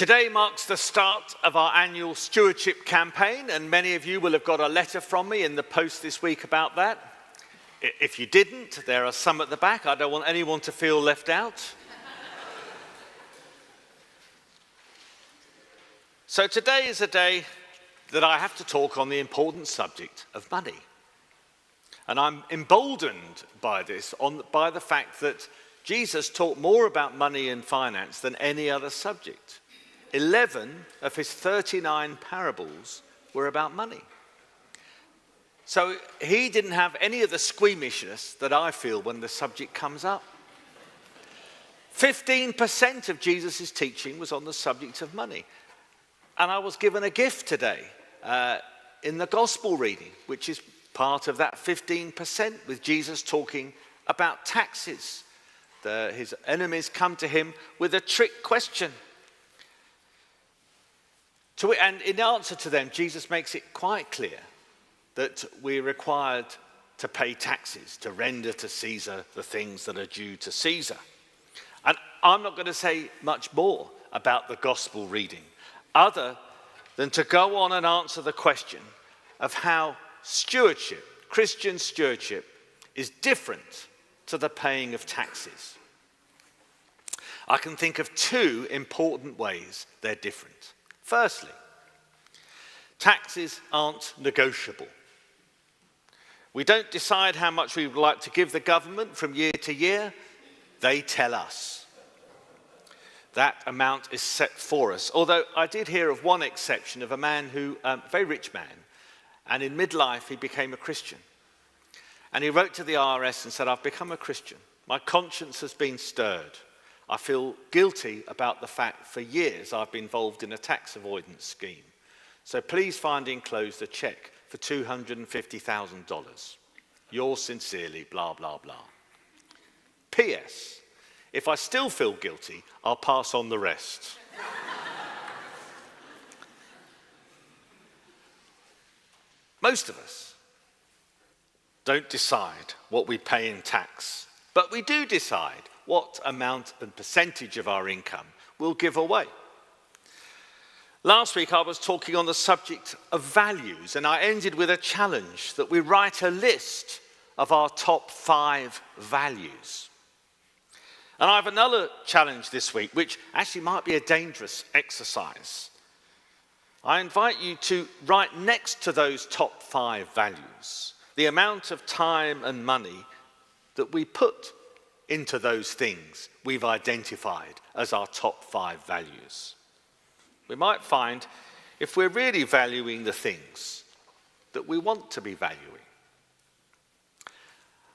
Today marks the start of our annual stewardship campaign, and many of you will have got a letter from me in the post this week about that. If you didn't, there are some at the back. I don't want anyone to feel left out. So today is a day that I have to talk on the important subject of money. And I'm emboldened by this, by the fact that Jesus taught more about money and finance than any other subject. 11 of his 39 parables were about money. So he didn't have any of the squeamishness that I feel when the subject comes up. 15% of Jesus' teaching was on the subject of money. And I was given a gift today in the gospel reading, which is part of that 15%, with Jesus talking about taxes. His enemies come to him with a trick question. And in answer to them, Jesus makes it quite clear that we're required to pay taxes, to render to Caesar the things that are due to Caesar. And I'm not going to say much more about the gospel reading, other than to go on and answer the question of how stewardship, Christian stewardship, is different to the paying of taxes. I can think of two important ways they're different. Firstly, taxes aren't negotiable. We don't decide how much we would like to give the government from year to year. They tell us. That amount is set for us. Although I did hear of one exception of a man who, a very rich man, and in midlife he became a Christian. And he wrote to the IRS and said, "I've become a Christian. My conscience has been stirred. I feel guilty about the fact for years I've been involved in a tax avoidance scheme. So please find enclosed a check for $250,000. Yours sincerely, blah, blah, blah. P.S. If I still feel guilty, I'll pass on the rest." Most of us don't decide what we pay in tax, but we do decide what amount and percentage of our income we'll give away. Last week I was talking on the subject of values, and I ended with a challenge that we write a list of our top 5 values. And I have another challenge this week, which actually might be a dangerous exercise. I invite you to write next to those top 5 values the amount of time and money that we put into those things we've identified as our top 5 values. We might find if we're really valuing the things that we want to be valuing.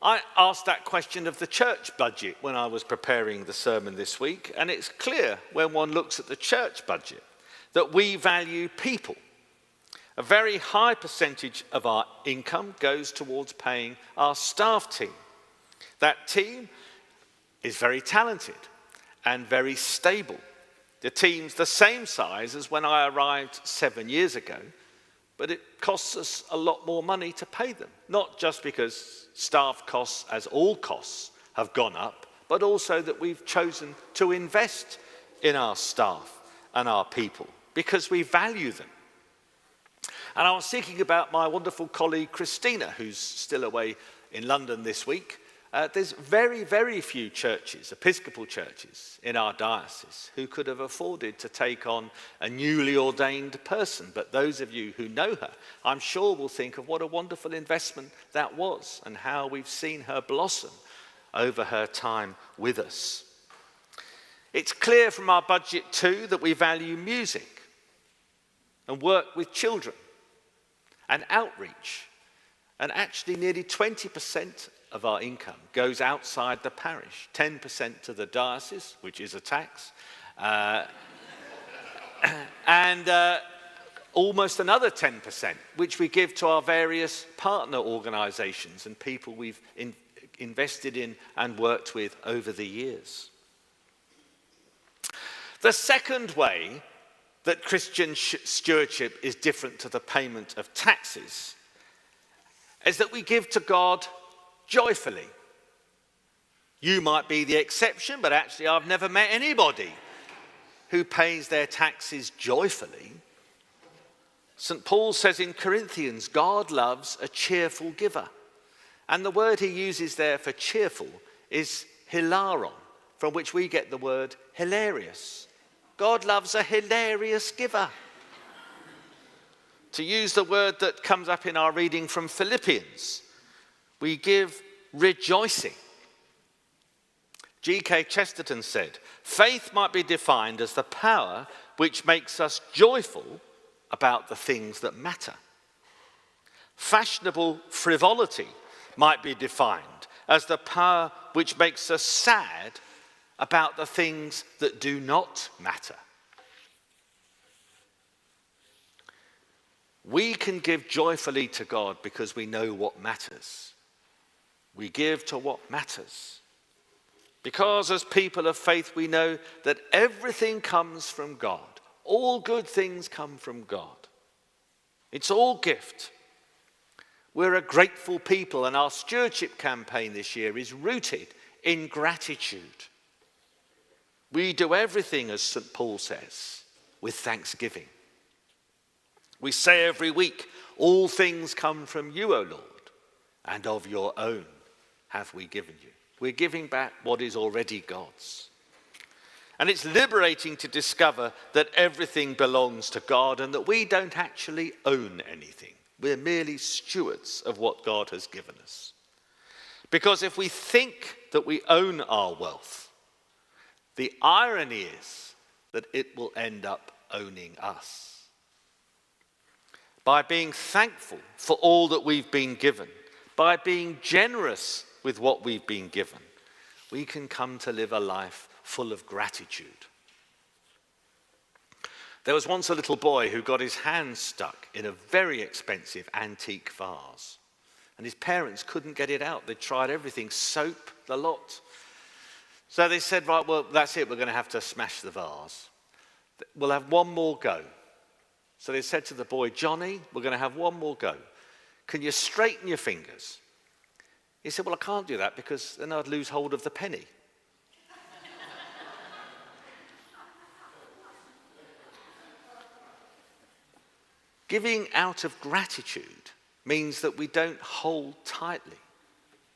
I asked that question of the church budget when I was preparing the sermon this week, and it's clear when one looks at the church budget that we value people. A very high percentage of our income goes towards paying our staff team. That team is very talented and very stable. The team's the same size as when I arrived 7 years ago, but it costs us a lot more money to pay them. Not just because staff costs, as all costs, have gone up, but also that we've chosen to invest in our staff and our people because we value them. And I was thinking about my wonderful colleague Christina, who's still away in London this week. There's very, very few churches, Episcopal churches, in our diocese who could have afforded to take on a newly ordained person. But those of you who know her, I'm sure will think of what a wonderful investment that was and how we've seen her blossom over her time with us. It's clear from our budget too that we value music and work with children and outreach. And actually nearly 20% of our income goes outside the parish, 10% to the diocese, which is a tax, and almost another 10%, which we give to our various partner organisations and people we've invested in and worked with over the years. The second way that Christian stewardship is different to the payment of taxes is that we give to God joyfully. You might be the exception, but actually I've never met anybody who pays their taxes joyfully. St. Paul says in Corinthians, God loves a cheerful giver. And the word he uses there for cheerful is hilaron, from which we get the word hilarious. God loves a hilarious giver. To use the word that comes up in our reading from Philippians, we give rejoicing. G.K. Chesterton said, faith might be defined as the power which makes us joyful about the things that matter. Fashionable frivolity might be defined as the power which makes us sad about the things that do not matter. We can give joyfully to God because we know what matters. We give to what matters. Because as people of faith, we know that everything comes from God. All good things come from God. It's all gift. We're a grateful people, and our stewardship campaign this year is rooted in gratitude. We do everything, as St. Paul says, with thanksgiving. We say every week, all things come from you, O Lord, and of your own have we given you. We're giving back what is already God's. And it's liberating to discover that everything belongs to God and that we don't actually own anything. We're merely stewards of what God has given us. Because if we think that we own our wealth, the irony is that it will end up owning us. By being thankful for all that we've been given, by being generous with what we've been given, we can come to live a life full of gratitude. There was once a little boy who got his hand stuck in a very expensive antique vase. And his parents couldn't get it out. They tried everything, soap, the lot. So they said, right, well, that's it. We're going to have to smash the vase. We'll have one more go. So they said to the boy, Johnny, we're going to have one more go. Can you straighten your fingers? He said, well, I can't do that because then I'd lose hold of the penny. Giving out of gratitude means that we don't hold tightly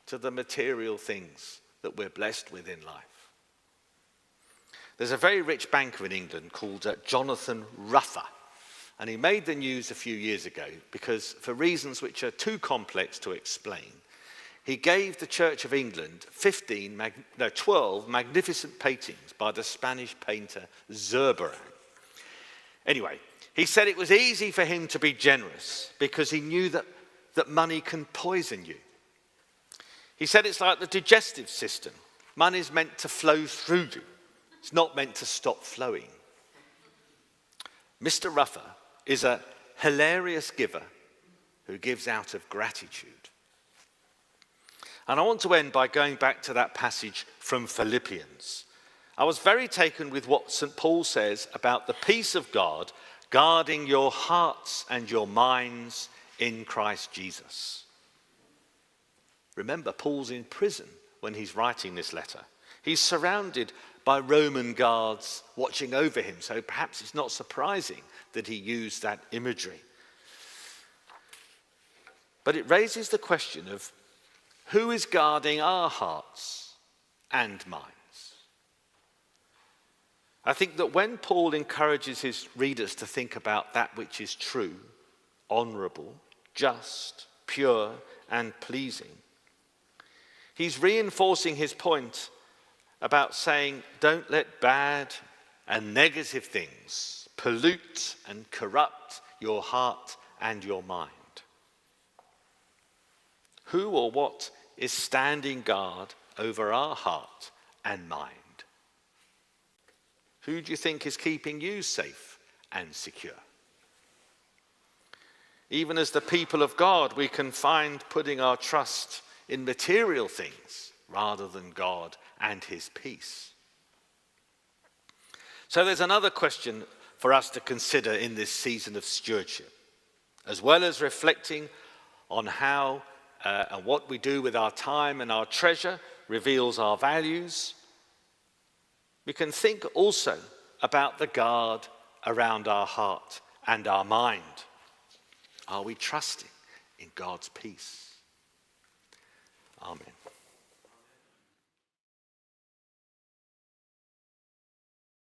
to the material things that we're blessed with in life. There's a very rich banker in England called Jonathan Ruffer, and he made the news a few years ago because, for reasons which are too complex to explain, he gave the Church of England 12 magnificent paintings by the Spanish painter Zurbarán. Anyway, he said it was easy for him to be generous because he knew that money can poison you. He said it's like the digestive system. Money's meant to flow through you. It's not meant to stop flowing. Mr. Ruffer is a hilarious giver who gives out of gratitude. And I want to end by going back to that passage from Philippians. I was very taken with what St. Paul says about the peace of God guarding your hearts and your minds in Christ Jesus. Remember, Paul's in prison when he's writing this letter. He's surrounded by Roman guards watching over him, so perhaps it's not surprising that he used that imagery. But it raises the question of who is guarding our hearts and minds? I think that when Paul encourages his readers to think about that which is true, honourable, just, pure, and pleasing, he's reinforcing his point about saying, don't let bad and negative things pollute and corrupt your heart and your mind. Who or what is standing guard over our heart and mind? Who do you think is keeping you safe and secure? Even as the people of God, we can find putting our trust in material things rather than God and his peace. So there's another question for us to consider in this season of stewardship. As well as reflecting on how and what we do with our time and our treasure reveals our values, we can think also about the guard around our heart and our mind? Are we trusting in God's peace? Amen.